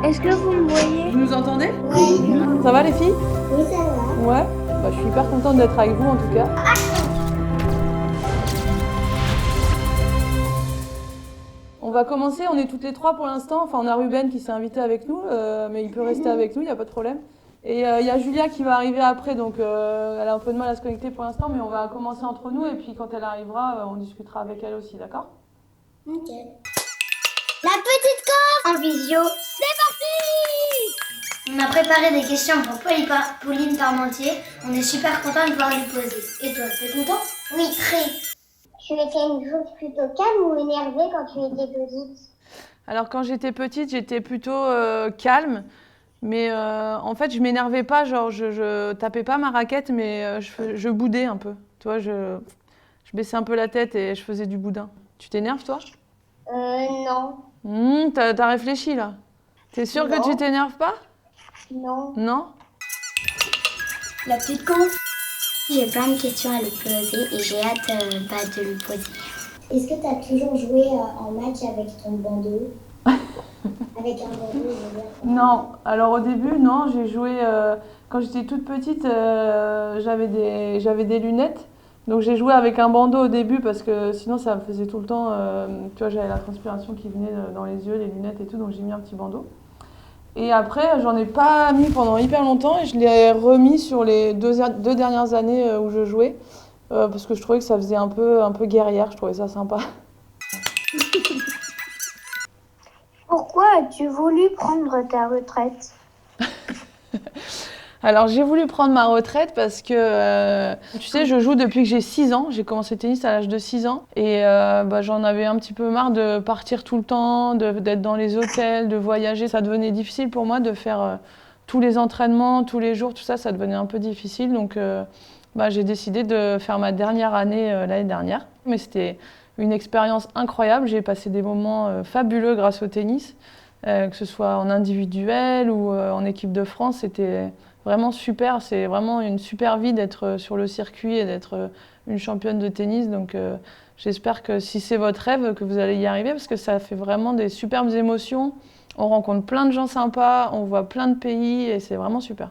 Est-ce que vous me voyez? Vous nous entendez? Oui. Ça va les filles? Oui, ça va. Ouais. Bah, je suis hyper contente d'être avec vous en tout cas. On va commencer, on est toutes les trois pour l'instant. Enfin, on a Ruben qui s'est invité avec nous, mais il peut rester avec nous, il n'y a pas de problème. Et il y a Julia qui va arriver après, donc elle a un peu de mal à se connecter pour l'instant, mais on va commencer entre nous et puis quand elle arrivera, on discutera avec elle aussi, d'accord? Ok. La petite conf en visio. C'est parti! On a préparé des questions pour Pauline Parmentier. On est super content de pouvoir lui poser. Et toi, t'es content? Oui, très. Tu étais une chose plutôt calme ou énervée quand tu étais petite? Alors quand j'étais petite, j'étais plutôt calme, mais en fait je m'énervais pas, genre je tapais pas ma raquette, mais je boudais un peu. Tu vois, je baissais un peu la tête et je faisais du boudin. Tu t'énerves toi? Non. T'as réfléchi là. T'es sûre que tu t'énerves pas? Non. Non? La petite conf. J'ai plein de questions à lui poser et j'ai hâte de lui poser. Est-ce que tu as toujours joué en match avec ton bandeau? Avec un bandeau, je veux dire. Non. Alors au début, non, j'ai joué quand j'étais toute petite, j'avais des lunettes. Donc j'ai joué avec un bandeau au début parce que sinon ça me faisait tout le temps, tu vois, j'avais la transpiration qui venait dans les yeux, les lunettes et tout, donc j'ai mis un petit bandeau. Et après, j'en ai pas mis pendant hyper longtemps et je l'ai remis sur les deux dernières années où je jouais parce que je trouvais que ça faisait un peu guerrière, je trouvais ça sympa. Pourquoi as-tu voulu prendre ta retraite? Alors j'ai voulu prendre ma retraite parce que, tu sais, je joue depuis que j'ai 6 ans. J'ai commencé le tennis à l'âge de 6 ans. Et j'en avais un petit peu marre de partir tout le temps, d'être dans les hôtels, de voyager. Ça devenait difficile pour moi de faire tous les entraînements, tous les jours, tout ça, ça devenait un peu difficile. Donc j'ai décidé de faire ma dernière année l'année dernière. Mais c'était une expérience incroyable. J'ai passé des moments fabuleux grâce au tennis, que ce soit en individuel ou en équipe de France. C'était vraiment super, c'est vraiment une super vie d'être sur le circuit et d'être une championne de tennis. Donc j'espère que si c'est votre rêve, que vous allez y arriver parce que ça fait vraiment des superbes émotions. On rencontre plein de gens sympas, on voit plein de pays et c'est vraiment super.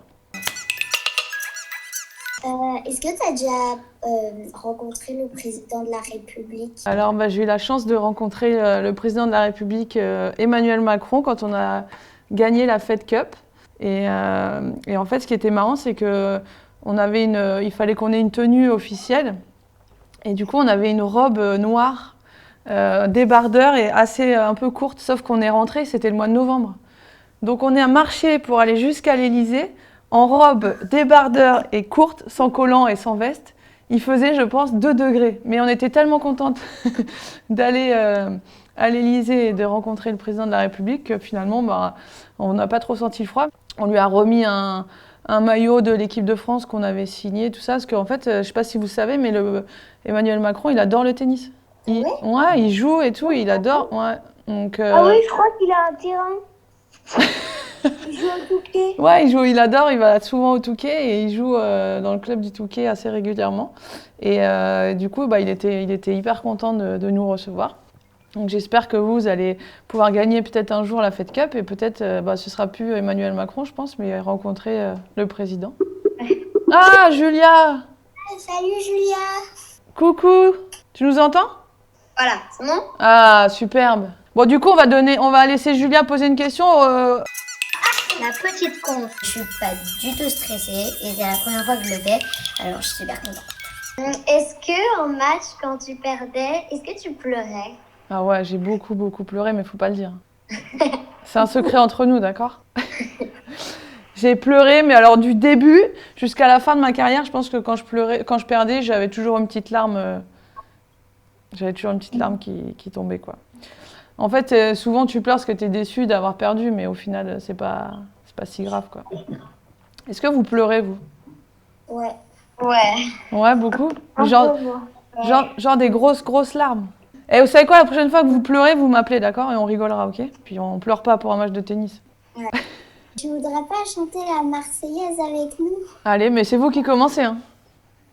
Est-ce que tu as déjà rencontré le président de la République? Alors j'ai eu la chance de rencontrer le président de la République, Emmanuel Macron, quand on a gagné la Fed Cup. Et en fait, ce qui était marrant, c'est que il fallait qu'on ait une tenue officielle. Et du coup, on avait une robe noire, débardeur et assez un peu courte, sauf qu'on est rentré, c'était le mois de novembre. Donc on est marché pour aller jusqu'à l'Élysée en robe débardeur et courte, sans collant et sans veste. Il faisait, je pense, 2 degrés. Mais on était tellement contentes d'aller à l'Élysée et de rencontrer le président de la République que finalement, on n'a pas trop senti le froid. On lui a remis un maillot de l'équipe de France qu'on avait signé, tout ça. Parce qu'en fait, je ne sais pas si vous savez, mais Emmanuel Macron, il adore le tennis. Ouais, il joue et tout, il adore. Ouais. Donc, Ah oui, je crois qu'il a un terrain. Il joue au Touquet. Ouais, il adore, il va souvent au Touquet et il joue dans le club du Touquet assez régulièrement. Et du coup, il était hyper content de nous recevoir. Donc j'espère que vous allez pouvoir gagner peut-être un jour la Fed Cup et peut-être ce sera plus Emmanuel Macron, je pense, mais rencontrer le président. Ah, Julia! Salut Julia! Coucou! Tu nous entends? Voilà, c'est bon? Ah, superbe! Bon, du coup, on va laisser Julia poser une question. La petite conf. Je suis pas du tout stressée et c'est la première fois que je le fais, alors je suis super contente. Est-ce que en match, quand tu perdais, est-ce que tu pleurais? Ah ouais, j'ai beaucoup pleuré, mais faut pas le dire. C'est un secret entre nous, d'accord? J'ai pleuré, mais alors du début jusqu'à la fin de ma carrière, je pense que quand je perdais, j'avais toujours une petite larme. Qui tombait, quoi. En fait, souvent tu pleures parce que tu es déçu d'avoir perdu, mais au final, c'est pas si grave, quoi. Est-ce que vous pleurez, vous? Ouais. Ouais, beaucoup? Un Genre, peu, moi. genre des grosses larmes. Et vous savez quoi, la prochaine fois que vous pleurez, vous m'appelez, d'accord? Et on rigolera, ok? Puis on pleure pas pour un match de tennis. Ouais. Tu voudrais pas chanter la Marseillaise avec nous? Allez, mais c'est vous qui commencez, hein.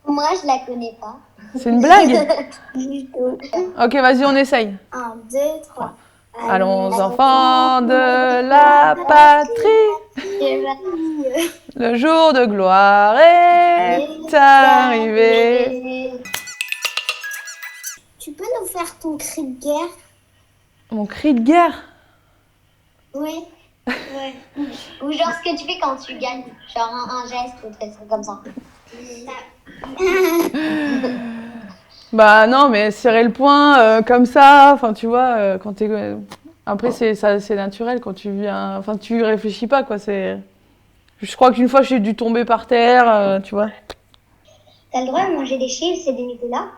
Moi, je la connais pas. C'est une blague? Du tout. Ok, vas-y, on essaye. 1, 2, 3. Allons enfants de la patrie, le jour de gloire est arrivé. Tu peux nous faire ton cri de guerre? Mon cri de guerre? Oui. Ouais. Ou genre ce que tu fais quand tu gagnes. Genre un geste ou des trucs comme ça. Bah non, mais serrer le poing comme ça, enfin tu vois, quand t'es... Après c'est naturel quand tu viens, enfin tu réfléchis pas quoi, c'est... Je crois qu'une fois j'ai dû tomber par terre, tu vois. T'as le droit de manger des chips et des Nutella?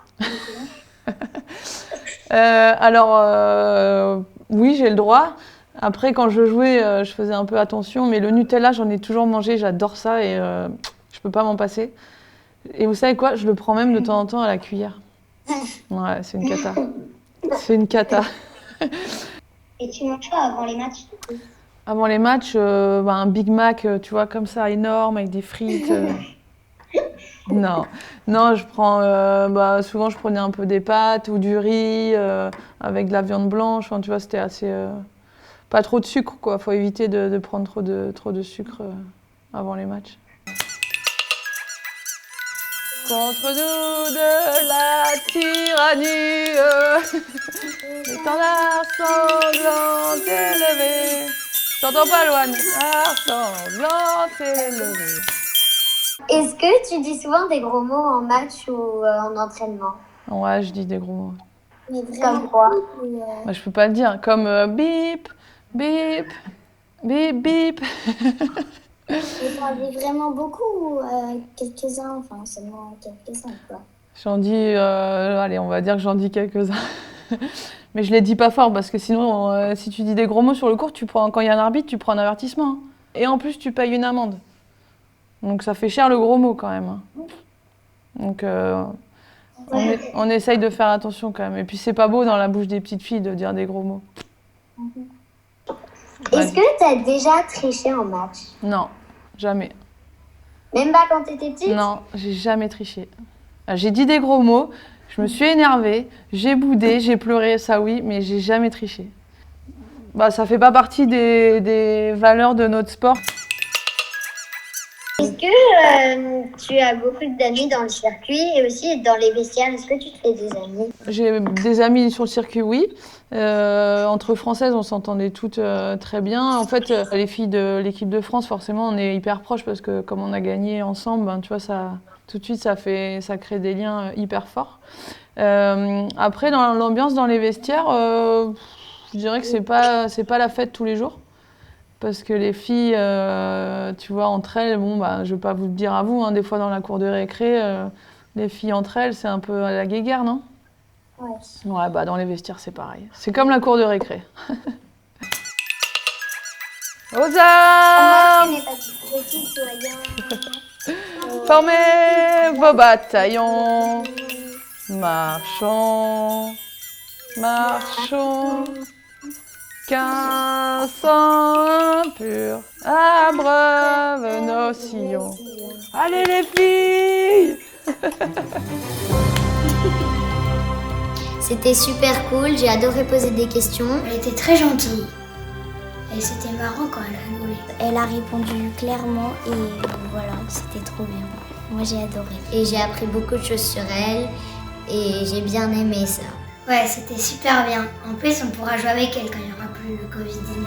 Alors, oui, j'ai le droit. Après, quand je jouais, je faisais un peu attention, mais le Nutella, j'en ai toujours mangé, j'adore ça et je peux pas m'en passer. Et vous savez quoi? Je le prends même de temps en temps à la cuillère. Ouais, c'est une cata. C'est une cata. Et tu manges quoi avant les matchs? Avant les matchs, un Big Mac, tu vois, comme ça, énorme, avec des frites. Non, non, je prends. Souvent, je prenais un peu des pâtes ou du riz avec de la viande blanche. Enfin, tu vois, c'était assez. Pas trop de sucre, quoi. Faut éviter de prendre trop de sucre avant les matchs. Contre nous de la tyrannie, l'étendard sanglant élevé. J'entends pas, Loane. L'étendard sanglant élevé. Est-ce que tu dis souvent des gros mots en match ou en entraînement? Ouais, je dis des gros mots. Mais Comme quoi? Bah, je peux pas le dire. Comme bip, bip, bip, bip. Mais t'en dis vraiment beaucoup ou quelques-uns, enfin seulement quelques-uns quoi. J'en dis, allez, on va dire que j'en dis quelques-uns. Mais je les dis pas fort parce que sinon, si tu dis des gros mots sur le court, quand il y a un arbitre, tu prends un avertissement. Hein. Et en plus, tu payes une amende. Donc ça fait cher le gros mot quand même. Hein. Donc on essaye de faire attention quand même. Et puis c'est pas beau dans la bouche des petites filles de dire des gros mots. Est-ce que t'as déjà triché en match? Non, jamais. Même pas quand t'étais petite? Non, j'ai jamais triché. J'ai dit des gros mots, je me suis énervée, j'ai boudé, j'ai pleuré, ça oui, mais j'ai jamais triché. Bah, ça fait pas partie des valeurs de notre sport. Est-ce que tu as beaucoup d'amis dans le circuit et aussi dans les vestiaires? Est-ce que tu te fais des amis? J'ai des amis sur le circuit, oui. Entre Françaises, on s'entendait toutes très bien. En fait, les filles de l'équipe de France, forcément, on est hyper proches parce que comme on a gagné ensemble, ben, tu vois, ça, tout de suite, ça crée des liens hyper forts. Après, dans l'ambiance dans les vestiaires, je dirais que c'est pas la fête tous les jours. Parce que les filles, tu vois, entre elles, bon, bah, je vais pas vous le dire à vous, hein, des fois dans la cour de récré, les filles entre elles, c'est un peu à la guéguerre, non? Ouais. Ouais, bah dans les vestiaires, c'est pareil. C'est comme la cour de récré. Aux armes! Formez vos bataillons, marchons, marchons. Qu'un sang impur abreuve nos sillons. Allez les filles! C'était super cool, j'ai adoré poser des questions. Elle était très gentille. Et c'était marrant quand elle a rigolé. Elle a répondu clairement et voilà, c'était trop bien. Moi j'ai adoré. Et j'ai appris beaucoup de choses sur elle et j'ai bien aimé ça. Ouais, c'était super bien. En plus, on pourra jouer avec elle quand il n'y aura plus le Covid-19.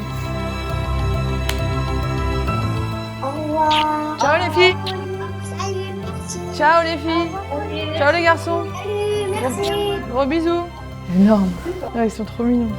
Au revoir. Ciao les filles! Salut, merci. Ciao les filles! Ciao les garçons! Salut, merci. Gros bisous! Énorme! Ah, ils sont trop mignons.